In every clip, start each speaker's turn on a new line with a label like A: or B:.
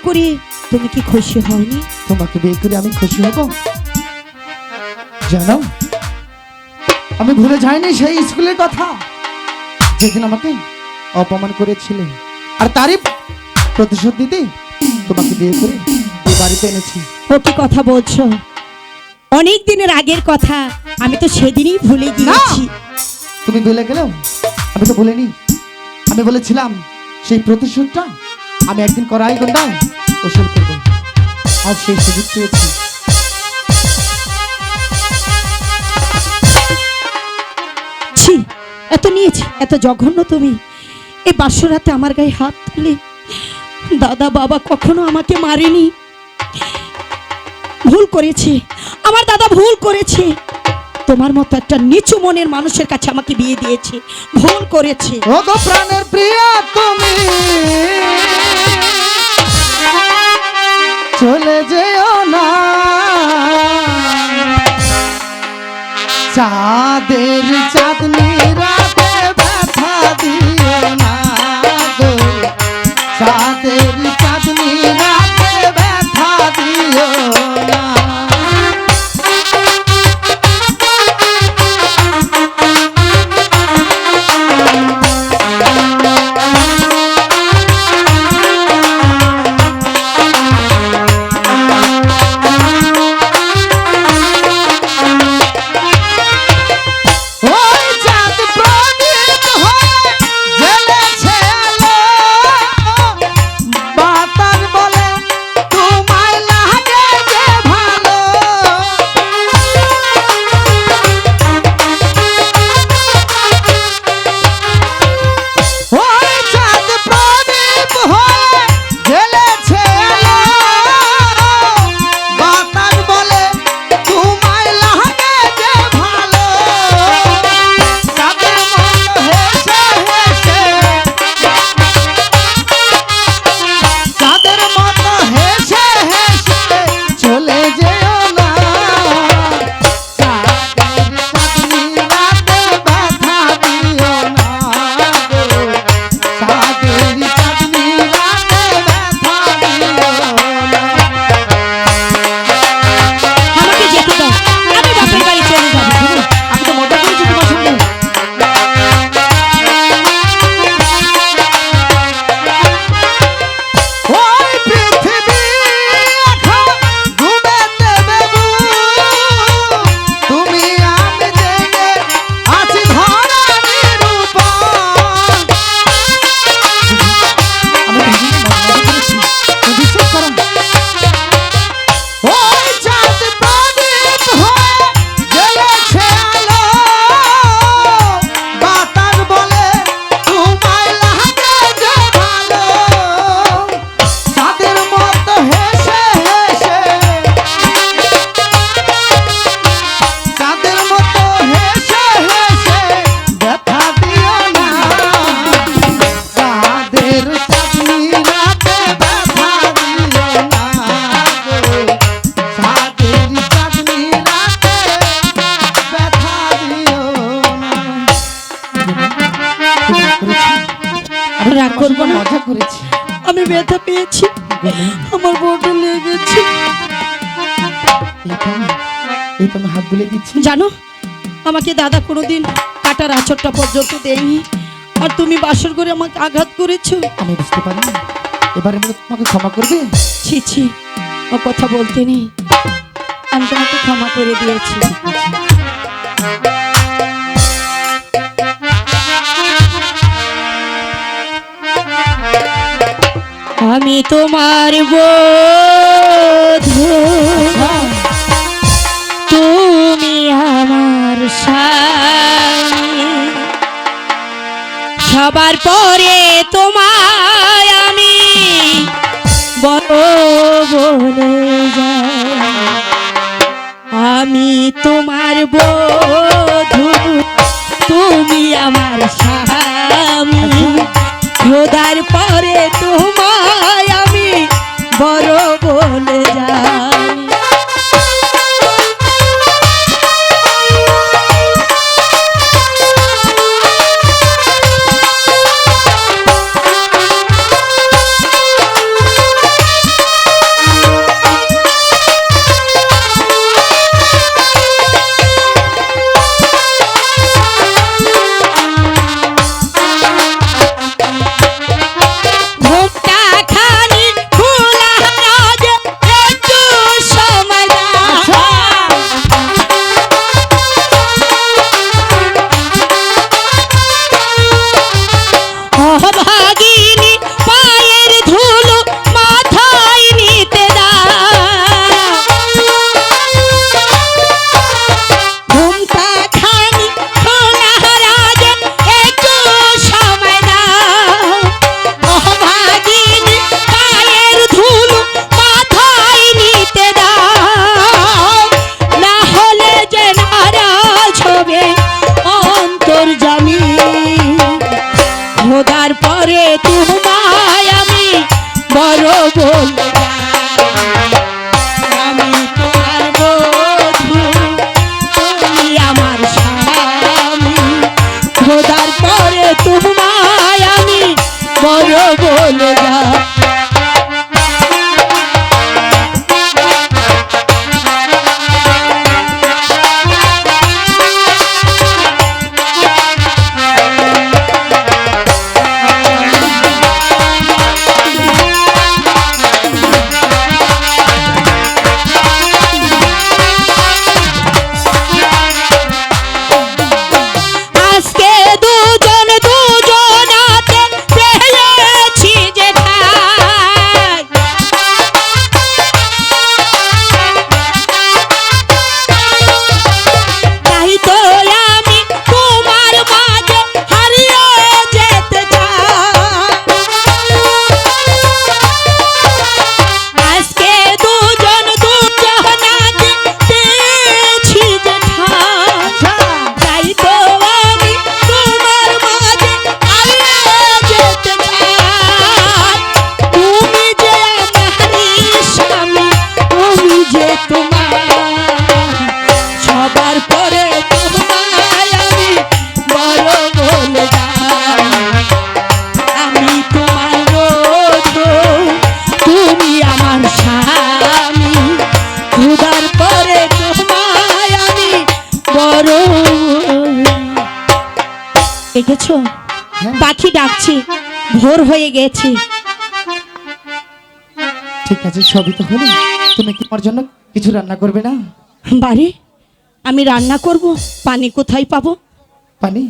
A: করে তুমি কি খুশি হওনি?
B: তোমাকে বিয়ে করে আমি খুশি হব? জানো, আমি ভুলে যাইনি সেই স্কুলের কথা, যেদিন আমাকে অপমান করেছিলে, আর তারই প্রতিশোধ দিতে তোমাকে বিয়ে করে এই বাড়িতে এনেছি।
A: ও কি কথা বলছো? অনেক দিনের আগের কথা, আমি তো সেদিনই ভুলে গিয়েছি।
B: তুমি ভুলে গেলেও আমি তো ভুলিনি। আমি বলেছিলাম সেই প্রতিশোধটা আমি একদিন করাই গন্ডায় ওসল করবো। আজ সেই সুযোগ পেয়েছি।
A: ছি, এত নিয়েছি, এত জঘন্য তুমি! এই বাসরাতে আমার গায়ে হাত তুলে। দাদা বাবা কখনো আমাকে মারেনি। ভুল করেছে, আমার দাদা ভুল করেছে। তোমার মতো একটা নিচু মনের মানুষের কাছে আমাকে বিয়ে দিয়েছে, ভুল করেছে।
B: ও গো প্রাণের প্রিয়া, তুমি চলে যেও না, চাঁদের চাঁদনি রাতে ব্যথা দিও না গো, চাঁদের চাঁদনি রাতে ব্যথা দিও না।
A: রাগ করবো না, মজা করেছি। আমি ব্যথা পেয়েছি, আমার বড় লেগেছে।
B: এই তো হাত বুলে দিচ্ছি।
A: জানো, আমাকে দাদা কোনোদিন কাটার আঁচড়টা পর্যন্ত দেয়নি, আর তুমি বাসর করে আমাকে আঘাত করেছো।
B: আমি বুঝতে পারি, এবারে তোমাকে ক্ষমা করবে?
A: ছি ছি, ও কথা বলতে নেই, আমি তোমাকে ক্ষমা করে দিয়েছি। আমি তোমার বধূ, তুমি আমার স্বামী, সবার পরে তোমায় আমি বড় বলে যাই। আমি তোমার বধূ, তুমি আমার স্বামী, খোদার পরে তোমায় আমি বড় বলে যাই। তোমার সবার পরে তোমায় আমি বড় বলে ডাকি। আমি তোমার বধূ, তুমি আমার স্বামী, খুদার পরে তোমায় আমি বড়। দেখেছো
B: হ্যাঁ।
A: পাখি ডাকছি, ভোর হয়ে গেছে।
B: ঠিক আছে, সবই তো হলো। তুমি কি আমার জন্য কিছু রান্না করবে না?
A: বাড়ি আমি রান্না করব, পানি কোথায় পাবো?
B: পানি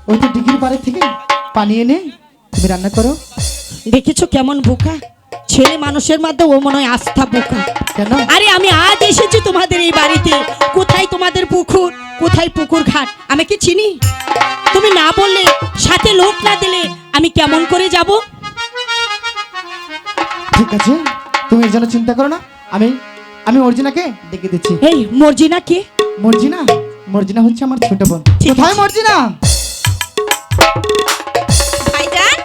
B: ওই তো ডিগির পাড়ে থেকে পানি এনে তুমি রান্না করো।
A: দেখেছো কেমন বোকা ছেলে মানুষের মধ্যে, ও মনে হয় আস্থা বোকা।
B: কেন?
A: আরে আমি আজ এসেছি তোমাদের এই বাড়িতে, কোথায় তোমাদের পুকুর, কোথায় পুকুর ঘাট আমি কি চিনি? তুমি না বললে, সাথে লোক না দিলে আমি কেমন করে যাব?
B: ঠিক আছে, তুমি এর জন্য চিন্তা করো না। আমি আমি অর্জিনাকে ডেকে দিচ্ছি।
A: এই মর্জিনা কে?
B: মর্জিনা? মর্জিনা হচ্ছে আমার ছোট বোন।
A: ঠিক
B: কোথায়
A: আছে।
B: মর্জিনা?
C: ভাইজান,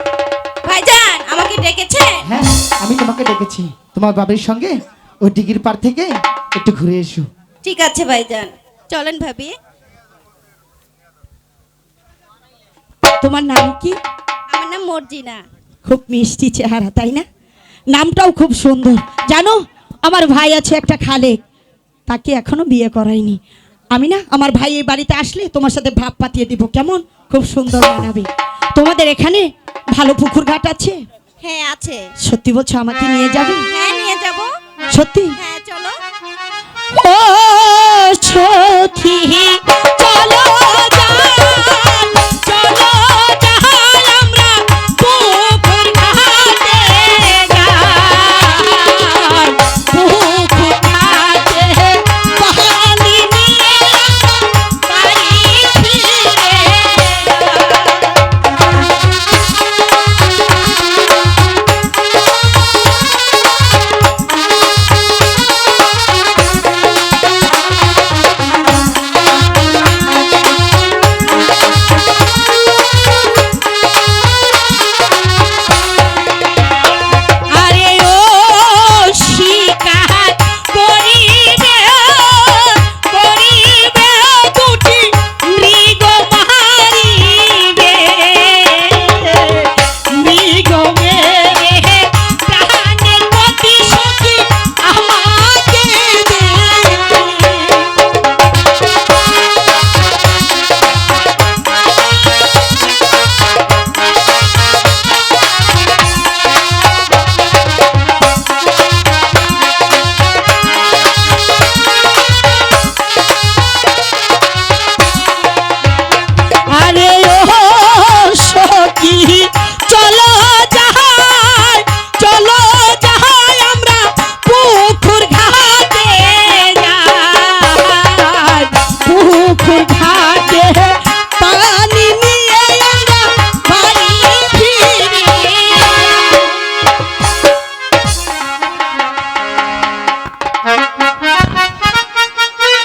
C: ভাইজান আমাকে ডেকেছে?
B: হ্যাঁ, আমি তোমাকে ডেকেছি। তোমার বাবার সঙ্গে ওই ডিগির পাড় থেকে একটু ঘুরে এসো।
C: ঠিক আছে ভাইজান, চলেন ভাবি।
A: তোমার নাম কি?
C: আমার নাম মর্জিনা।
A: খুব মিষ্টি চেহারা, তাই না? নামটাও খুব সুন্দর। জানো আমার ভাই আছে একটা খালেক, তাকে এখনো বিয়ে করাইনি। আমি না আমার ভাই এই বাড়িতে আসলে তোমার সাথে ভাব পাতিয়ে দিব, কেমন? খুব সুন্দর মানাবে। তোমাদের এখানে ভালো পুকুর ঘাট আছে?
C: হ্যাঁ আছে।
A: সত্যি বলছো আমাকে নিয়ে যাবে?
C: হ্যাঁ নিয়ে যাব।
A: সত্যি?